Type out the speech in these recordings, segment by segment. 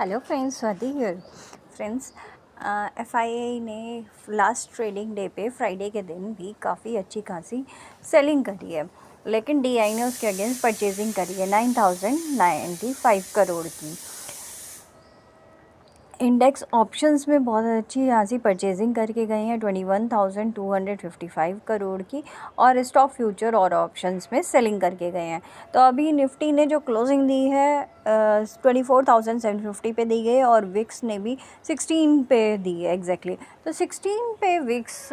Hello friends, Swati here. Friends, FII ने last trading day पे Friday के दिन भी काफ़ी अच्छी खासी सेलिंग करी है, लेकिन डीआई ने उसके अगेंस्ट परचेजिंग करी है 9095 करोड़ की। इंडेक्स ऑप्शंस में बहुत अच्छी खासी परचेजिंग करके गए हैं 21,255 करोड़ की, और स्टॉक फ्यूचर और ऑप्शंस में सेलिंग करके गए हैं। तो अभी निफ्टी ने जो क्लोजिंग दी है 24,750 पे दी गई, और विक्स ने भी 16 पे दी है एग्जैक्टली। तो 16 पे विक्स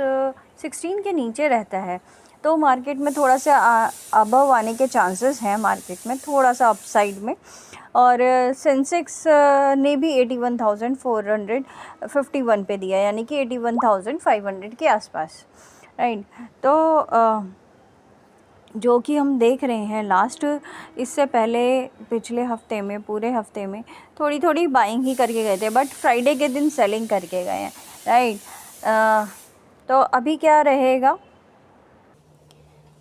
16 के नीचे रहता है तो मार्केट में थोड़ा सा अबव आने के चांसेस हैं, मार्केट में थोड़ा सा अपसाइड में। और सेंसेक्स ने भी 81,451 पे दिया, यानी कि 81,500 के आसपास, राइट। तो जो कि हम देख रहे हैं लास्ट, इससे पहले पिछले हफ्ते में, पूरे हफ्ते में थोड़ी थोड़ी बाइंग ही करके गए थे, बट फ्राइडे के दिन सेलिंग करके गए हैं, राइट। तो अभी क्या रहेगा,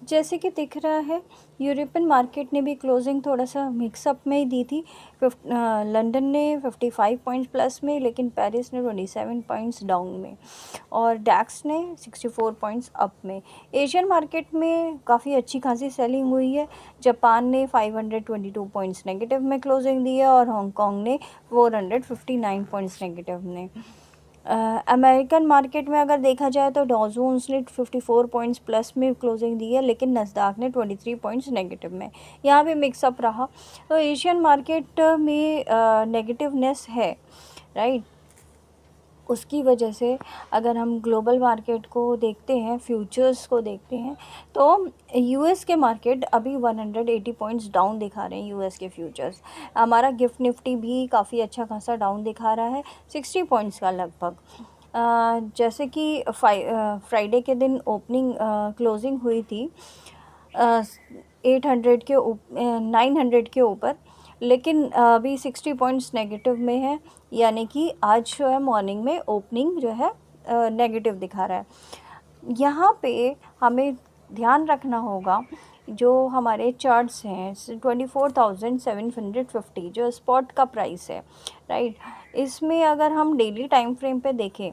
जैसे कि दिख रहा है यूरोपियन मार्केट ने भी क्लोजिंग थोड़ा सा मिक्सअप में ही दी थी। लंदन ने 55 पॉइंट्स प्लस में, लेकिन पेरिस ने 27 पॉइंट्स डाउन में, और डैक्स ने 64 पॉइंट्स अप में। एशियन मार्केट में काफ़ी अच्छी खासी सेलिंग हुई है। जापान ने 522 पॉइंट्स नेगेटिव में क्लोजिंग दी है, और हांगकांग ने 459 पॉइंट्स नेगेटिव में। अमेरिकन मार्केट में अगर देखा जाए तो डॉ जोन्स ने 54 पॉइंट्स प्लस में क्लोजिंग दी है, लेकिन नस्दाक ने 23 पॉइंट्स नेगेटिव में। यहाँ पे मिक्सअप रहा। तो एशियन मार्केट में नेगेटिवनेस है, राइट। उसकी वजह से अगर हम ग्लोबल मार्केट को देखते हैं, फ्यूचर्स को देखते हैं, तो यूएस के मार्केट अभी 180 पॉइंट्स डाउन दिखा रहे हैं। यूएस के फ्यूचर्स, हमारा गिफ्ट निफ्टी भी काफ़ी अच्छा खासा डाउन दिखा रहा है, 60 पॉइंट्स का लगभग। जैसे कि फ्राइडे के दिन ओपनिंग क्लोजिंग हुई थी 800 के 900 के ऊपर, लेकिन अभी 60 पॉइंट्स नेगेटिव में है, यानी कि आज जो है मॉर्निंग में ओपनिंग जो है नेगेटिव दिखा रहा है। यहाँ पे हमें ध्यान रखना होगा, जो हमारे चार्ट्स हैं 24,750 जो स्पॉट का प्राइस है, राइट। इसमें अगर हम डेली टाइम फ्रेम पे देखें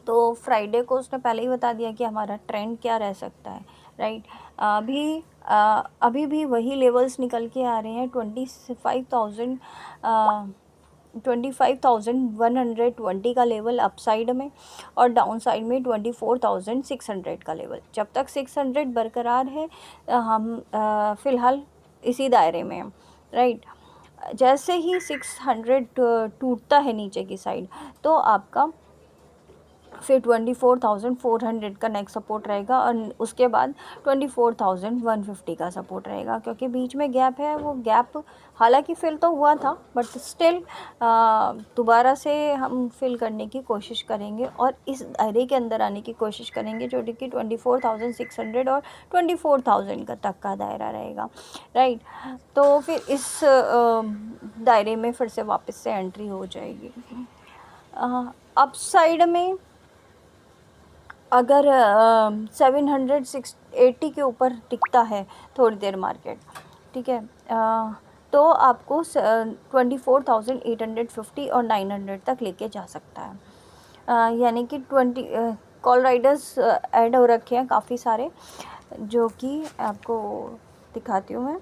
तो फ्राइडे को उसने पहले ही बता दिया कि हमारा ट्रेंड क्या रह सकता है, राइट। अभी भी वही लेवल्स निकल के आ रहे हैं। 25,120 का लेवल अपसाइड में, और डाउन साइड में 24,600 का लेवल। जब तक 600 बरकरार है हम फ़िलहाल इसी दायरे में हैं, राइट। जैसे ही 600 टूटता है नीचे की साइड, तो आपका फिर 24,400 का नेक्स्ट सपोर्ट रहेगा, और उसके बाद 24,150 का सपोर्ट रहेगा, क्योंकि बीच में गैप है। वो गैप हालांकि फिल तो हुआ था, बट स्टिल दोबारा से हम फिल करने की कोशिश करेंगे, और इस दायरे के अंदर आने की कोशिश करेंगे, जो कि 24,600 और 24,000 का तक का दायरा रहेगा, राइट। तो फिर इस दायरे में फिर से वापस से एंट्री हो जाएगी। अपसाइड में अगर 780 के ऊपर टिकता है थोड़ी देर मार्केट, ठीक है, तो आपको 24,850 और 900 तक लेके जा सकता है। यानी कि 20 कॉल राइडर्स ऐड हो रखे हैं काफ़ी सारे, जो कि आपको दिखाती हूँ मैं।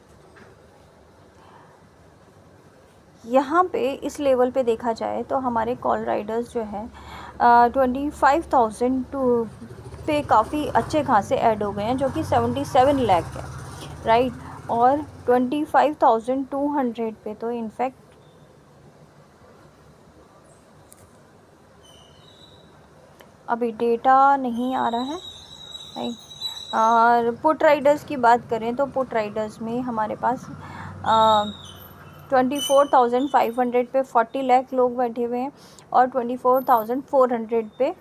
यहाँ पे इस लेवल पे देखा जाए तो हमारे कॉल राइडर्स जो है 25,000 पे काफ़ी अच्छे खासे ऐड हो गए हैं, जो कि 77 लाख है, राइट। और 25,200 पे तो इनफैक्ट अभी डेटा नहीं आ रहा है, राइट। और पुट राइडर्स की बात करें तो पुट राइडर्स में हमारे पास 24,500 पे 40 लाख लोग बैठे हुए हैं, और 24,400 पे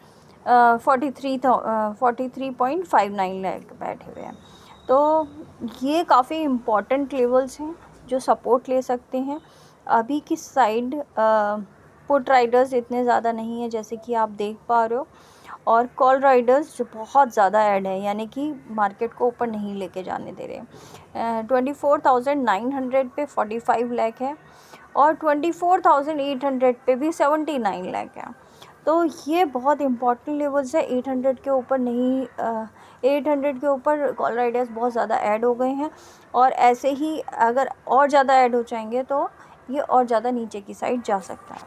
43.59 लाख बैठे हुए हैं। तो ये काफ़ी इम्पॉर्टेंट लेवल्स हैं जो सपोर्ट ले सकते हैं। अभी की साइड पुट राइडर्स इतने ज़्यादा नहीं है, जैसे कि आप देख पा रहे हो, और कॉल राइडर्स जो बहुत ज़्यादा ऐड है, यानी कि मार्केट को ऊपर नहीं लेके जाने दे रहे। 24,900 पे 45 लाख है, और 24,800 पे भी 79 लाख है। तो ये बहुत इंपॉर्टेंट लेवल्स है। 800 के ऊपर नहीं, 800 के ऊपर कॉलर आइडियाज़ बहुत ज़्यादा ऐड हो गए हैं, और ऐसे ही अगर और ज़्यादा ऐड हो जाएंगे तो ये और ज़्यादा नीचे की साइड जा सकता है।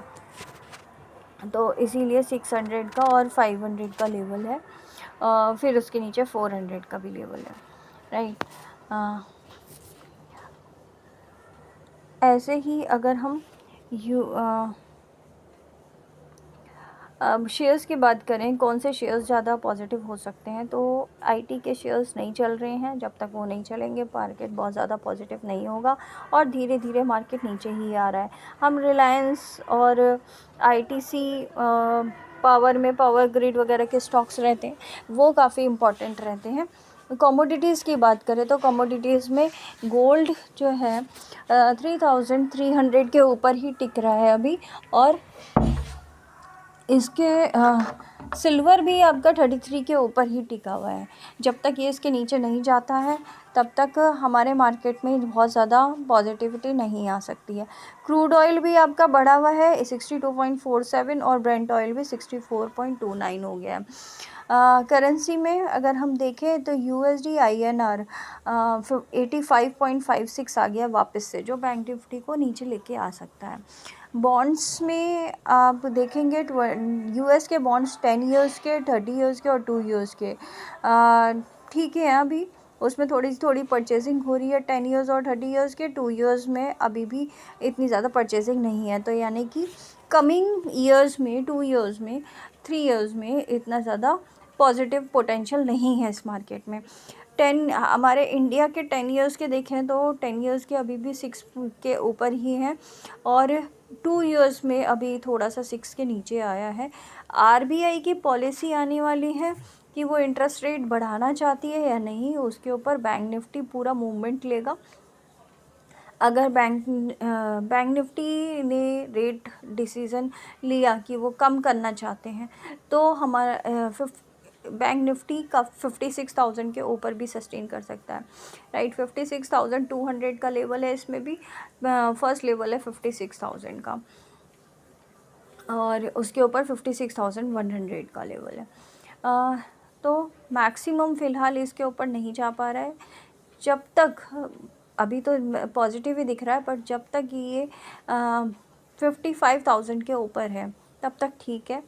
तो इसीलिए 600 का और 500 का लेवल है, फिर उसके नीचे 400 का भी लेवल है, राइट। ऐसे ही अगर हम अब शेयर्स की बात करें, कौन से शेयर्स ज़्यादा पॉजिटिव हो सकते हैं, तो आईटी के शेयर्स नहीं चल रहे हैं। जब तक वो नहीं चलेंगे मार्केट बहुत ज़्यादा पॉजिटिव नहीं होगा, और धीरे धीरे मार्केट नीचे ही आ रहा है। हम रिलायंस और आईटीसी, पावर में पावर ग्रिड वगैरह के स्टॉक्स रहते हैं, वो काफ़ी इम्पॉर्टेंट रहते हैं। कमोडिटीज़ की बात करें तो कमोडिटीज़ में गोल्ड जो है 3,300 के ऊपर ही टिक रहा है अभी, और इसके सिल्वर भी आपका 33 के ऊपर ही टिका हुआ है। जब तक ये इसके नीचे नहीं जाता है तब तक हमारे मार्केट में बहुत ज़्यादा पॉजिटिविटी नहीं आ सकती है। क्रूड ऑयल भी आपका बढ़ा हुआ है 62.47, और ब्रेंट ऑयल भी 64.29 हो गया है। करेंसी में अगर हम देखें तो यूएसडी INR 85.56 आ गया वापस से, जो बैंक निफ्टी को नीचे लेके आ सकता है। बॉन्ड्स में आप देखेंगे यूएस के बॉन्ड्स 10 इयर्स के, 30 इयर्स के और 2 इयर्स के ठीक है। अभी उसमें थोड़ी थोड़ी परचेजिंग हो रही है 10 इयर्स और 30 इयर्स के। 2 इयर्स में अभी भी इतनी ज़्यादा परचेजिंग नहीं है, तो यानी कि कमिंग ईयर्स में, 2 इयर्स में, 3 इयर्स में इतना ज़्यादा पॉजिटिव पोटेंशियल नहीं है इस मार्केट में। 10 हमारे इंडिया के 10 इयर्स के देखें तो 10 इयर्स के अभी भी 6 के ऊपर ही हैं, और 2 इयर्स में अभी थोड़ा सा 6 के नीचे आया है। आरबीआई की पॉलिसी आने वाली है कि वो इंटरेस्ट रेट बढ़ाना चाहती है या नहीं, उसके ऊपर बैंक निफ्टी पूरा मूवमेंट लेगा। अगर बैंक निफ्टी ने रेट डिसीज़न लिया कि वो कम करना चाहते हैं, तो हमारा बैंक निफ्टी का 56,000 के ऊपर भी सस्टेन कर सकता है, राइट। 56,200 का लेवल है, इसमें भी फर्स्ट लेवल है 56,000 का, और उसके ऊपर 56,100 का लेवल है। तो मैक्सिमम फ़िलहाल इसके ऊपर नहीं जा पा रहा है। जब तक अभी तो पॉजिटिव ही दिख रहा है, पर जब तक ये 55,000 के ऊपर है तब तक ठीक है,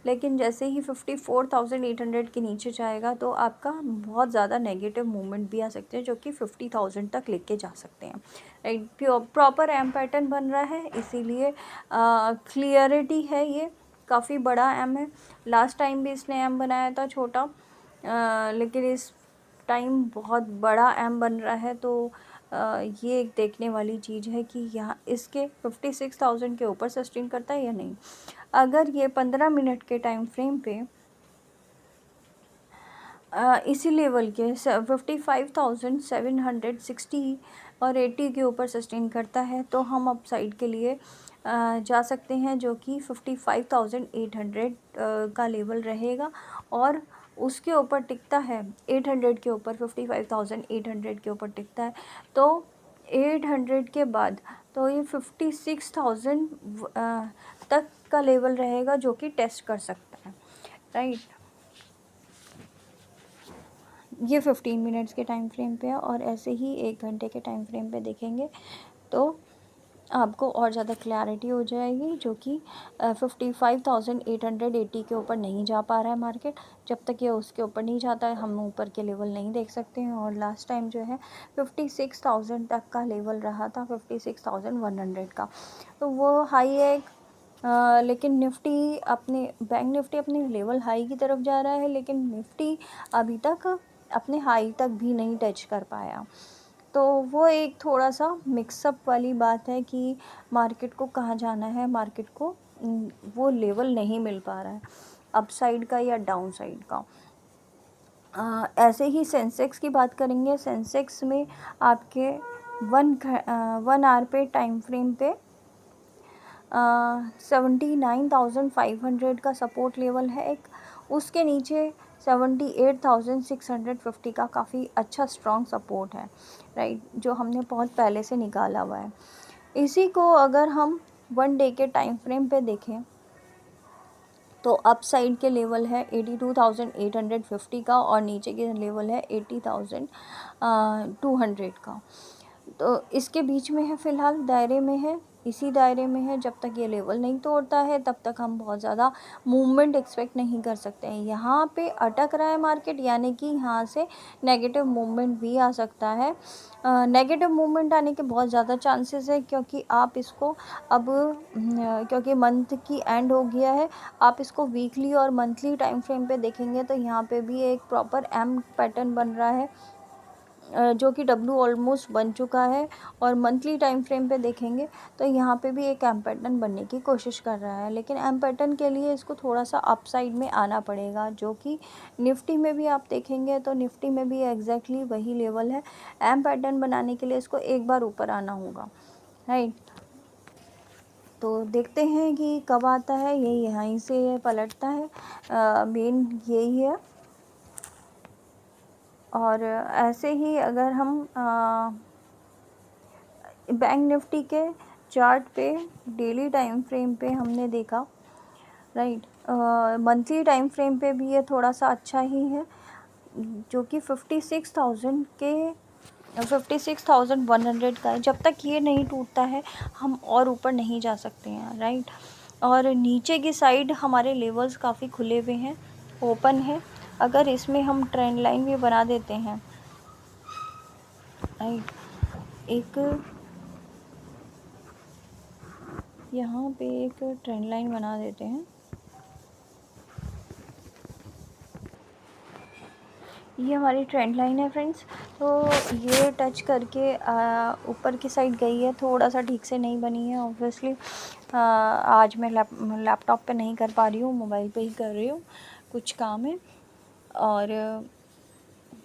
लेकिन जैसे ही 54,800 के नीचे जाएगा तो आपका बहुत ज़्यादा नेगेटिव मूवमेंट भी आ सकते हैं, जो कि 50,000 तक लेके जा सकते हैं, राइट। प्रॉपर एम पैटर्न बन रहा है, इसीलिए क्लियरिटी है, ये काफ़ी बड़ा एम है। लास्ट टाइम भी इसने एम बनाया था छोटा, लेकिन इस टाइम बहुत बड़ा एम बन रहा है। तो ये एक देखने वाली चीज़ है कि यहाँ इसके 56,000 के ऊपर सस्टेन करता है या नहीं। अगर ये 15 मिनट के टाइम फ्रेम पे इसी लेवल के 55,760 और 80 के ऊपर सस्टेन करता है, तो हम अप साइड के लिए जा सकते हैं, जो कि 55,800 का लेवल रहेगा। और उसके ऊपर टिकता है 800 के ऊपर, 55,800 के ऊपर टिकता है, तो 800 के बाद तो ये 56,000 तक का लेवल रहेगा, जो कि टेस्ट कर सकता है, राइट। ये 15 मिनट्स के टाइम फ्रेम पे है, और ऐसे ही 1 घंटे के टाइम फ्रेम पे देखेंगे तो आपको और ज़्यादा क्लैरिटी हो जाएगी, जो कि 55,880 के ऊपर नहीं जा पा रहा है मार्केट। जब तक ये उसके ऊपर नहीं जाता है हम ऊपर के लेवल नहीं देख सकते हैं। और लास्ट टाइम जो है 56,000 तक का लेवल रहा था, 56,100 का, तो वो हाई है। लेकिन निफ्टी अपने बैंक निफ्टी अपने लेवल हाई की तरफ जा रहा है, लेकिन निफ्टी अभी तक अपने हाई तक भी नहीं टच कर पाया। तो वो एक थोड़ा सा मिक्सअप वाली बात है कि मार्केट को कहाँ जाना है, मार्केट को वो लेवल नहीं मिल पा रहा है अप साइड का या डाउन साइड का। ऐसे ही सेंसेक्स की बात करेंगे। सेंसेक्स में आपके 1 आवर पे टाइम फ्रेम पे 79,500 का सपोर्ट लेवल है एक, उसके नीचे 78,650 का काफ़ी अच्छा स्ट्रॉन्ग सपोर्ट है, राइट, जो हमने बहुत पहले से निकाला हुआ है। इसी को अगर हम 1 डे के टाइम फ्रेम पे देखें तो अप साइड के लेवल है 82,850 का और नीचे के लेवल है 80,200 का। तो इसके बीच में है, फ़िलहाल दायरे में है, इसी दायरे में है। जब तक ये लेवल नहीं तोड़ता है तब तक हम बहुत ज़्यादा मूवमेंट एक्सपेक्ट नहीं कर सकते हैं। यहाँ पे अटक रहा है मार्केट, यानी कि यहाँ से नेगेटिव मूवमेंट भी आ सकता है। नेगेटिव मूवमेंट आने के बहुत ज़्यादा चांसेस है, क्योंकि आप इसको अब क्योंकि मंथ की एंड हो गया है, आप इसको वीकली और मंथली टाइम फ्रेम पे देखेंगे तो यहाँ पे भी एक प्रॉपर एम पैटर्न बन रहा है, जो कि डब्ल्यू ऑलमोस्ट बन चुका है। और मंथली टाइम फ्रेम पे देखेंगे तो यहाँ पे भी एक एम पैटर्न बनने की कोशिश कर रहा है, लेकिन एम पैटर्न के लिए इसको थोड़ा सा अप साइड में आना पड़ेगा, जो कि निफ्टी में भी आप देखेंगे तो निफ्टी में भी एग्जैक्टली वही लेवल है। एम पैटर्न बनाने के लिए इसको एक बार ऊपर आना होगा, राइट। तो देखते हैं कि कब आता है, ये यहीं से पलटता है, मेन यही है। और ऐसे ही अगर हम बैंक निफ्टी के चार्ट पे डेली टाइम फ्रेम पे हमने देखा, राइट, मंथली टाइम फ्रेम पे भी ये थोड़ा सा अच्छा ही है, जो कि 56,100 का है। जब तक ये नहीं टूटता है हम और ऊपर नहीं जा सकते हैं, राइट। और नीचे की साइड हमारे लेवल्स काफ़ी खुले हुए हैं, ओपन है। अगर इसमें हम ट्रेंड लाइन भी बना देते हैं, राइट, एक यहाँ पे एक ट्रेंड लाइन बना देते हैं, ये हमारी ट्रेंड लाइन है फ्रेंड्स। तो ये टच करके ऊपर की साइड गई है, थोड़ा सा ठीक से नहीं बनी है ऑब्वियसली। आज मैं लैपटॉप पे नहीं कर पा रही हूँ, मोबाइल पे ही कर रही हूँ, कुछ काम है। और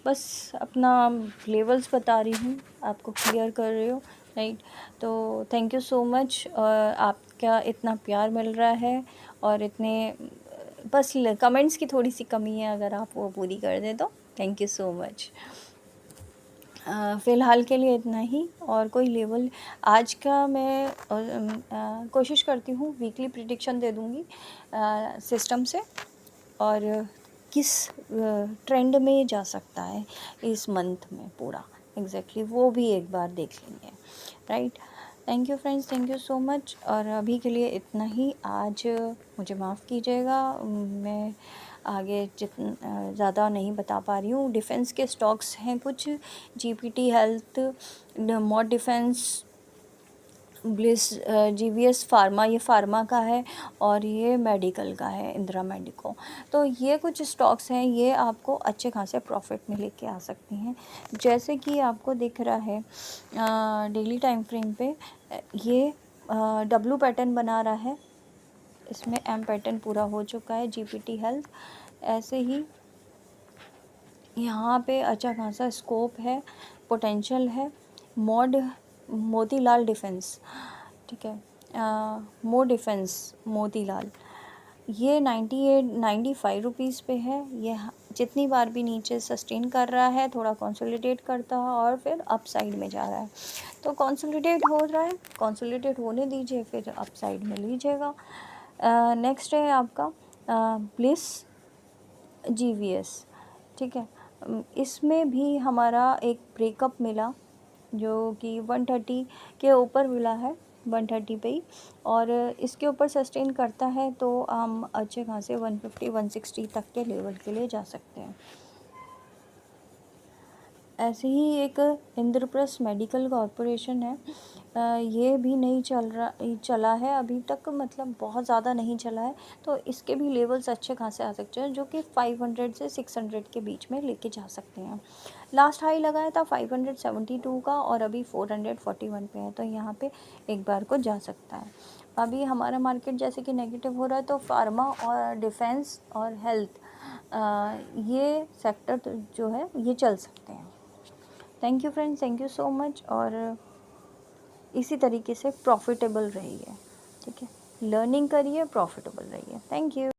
बस अपना लेवल्स बता रही हूँ, आपको क्लियर कर रही हूँ, राइट। तो थैंक यू सो मच, आपका इतना प्यार मिल रहा है और इतने बस कमेंट्स की थोड़ी सी कमी है, अगर आप वो पूरी कर दें तो थैंक यू सो मच। फ़िलहाल के लिए इतना ही, और कोई लेवल आज का मैं कोशिश करती हूँ वीकली प्रिडिक्शन दे दूँगी सिस्टम से, और किस ट्रेंड में जा सकता है इस मंथ में पूरा एग्जैक्टली वो भी एक बार देख लेंगे, right. Thank you friends, thank you so much. और अभी के लिए इतना ही, आज मुझे माफ़ कीजिएगा, मैं आगे जितना ज़्यादा नहीं बता पा रही हूँ। डिफेंस के स्टॉक्स हैं कुछ, GPT health, mod defence, bliss, GVS pharma, ये फार्मा का है, और ये मेडिकल का है, इंदिरा मेडिको। तो ये कुछ स्टॉक्स हैं, ये आपको अच्छे खासे प्रॉफिट में लेके आ सकती हैं। जैसे कि आपको दिख रहा है डेली टाइम फ्रेम पे, ये डब्ल्यू पैटर्न बना रहा है, इसमें एम पैटर्न पूरा हो चुका है, जीपीटी हेल्थ। ऐसे ही यहाँ पे अच्छा खासा स्कोप है, पोटेंशियल है। मोतीलाल डिफेंस, ठीक है, मो डिफेंस मोतीलाल, ये 95 रुपीज़ पे है। ये जितनी बार भी नीचे सस्टेन कर रहा है, थोड़ा कंसोलिडेट करता है और फिर अप साइड में जा रहा है। तो कंसोलिडेट हो रहा है, कंसोलिडेट होने दीजिए, फिर अप साइड में लीजिएगा। नेक्स्ट है आपका ब्लिस जीवीएस, ठीक है। इसमें भी हमारा एक ब्रेकअप मिला, जो कि 130 के ऊपर मिला है, 130 पे ही, और इसके ऊपर सस्टेन करता है तो हम अच्छे खासे 150-160 तक के लेवल के लिए जा सकते हैं। ऐसे ही एक इंद्रप्रस्थ मेडिकल कॉरपोरेशन है, ये भी नहीं चला है अभी तक, मतलब बहुत ज़्यादा नहीं चला है, तो इसके भी लेवल्स अच्छे खासे आ सकते हैं, जो कि 500 से 600 के बीच में लेके जा सकते हैं। लास्ट हाई लगाया था 572 का, और अभी 441 पे है, तो यहाँ पे एक बार को जा सकता है। अभी हमारा मार्केट जैसे कि नेगेटिव हो रहा है, तो फार्मा और डिफेंस और हेल्थ, ये सेक्टर जो है ये चल सकते हैं। Thank you friends, thank you so much. और इसी तरीके से प्रॉफिटेबल रहिए, ठीक है, लर्निंग करिए, प्रॉफिटेबल रहिए। Thank you.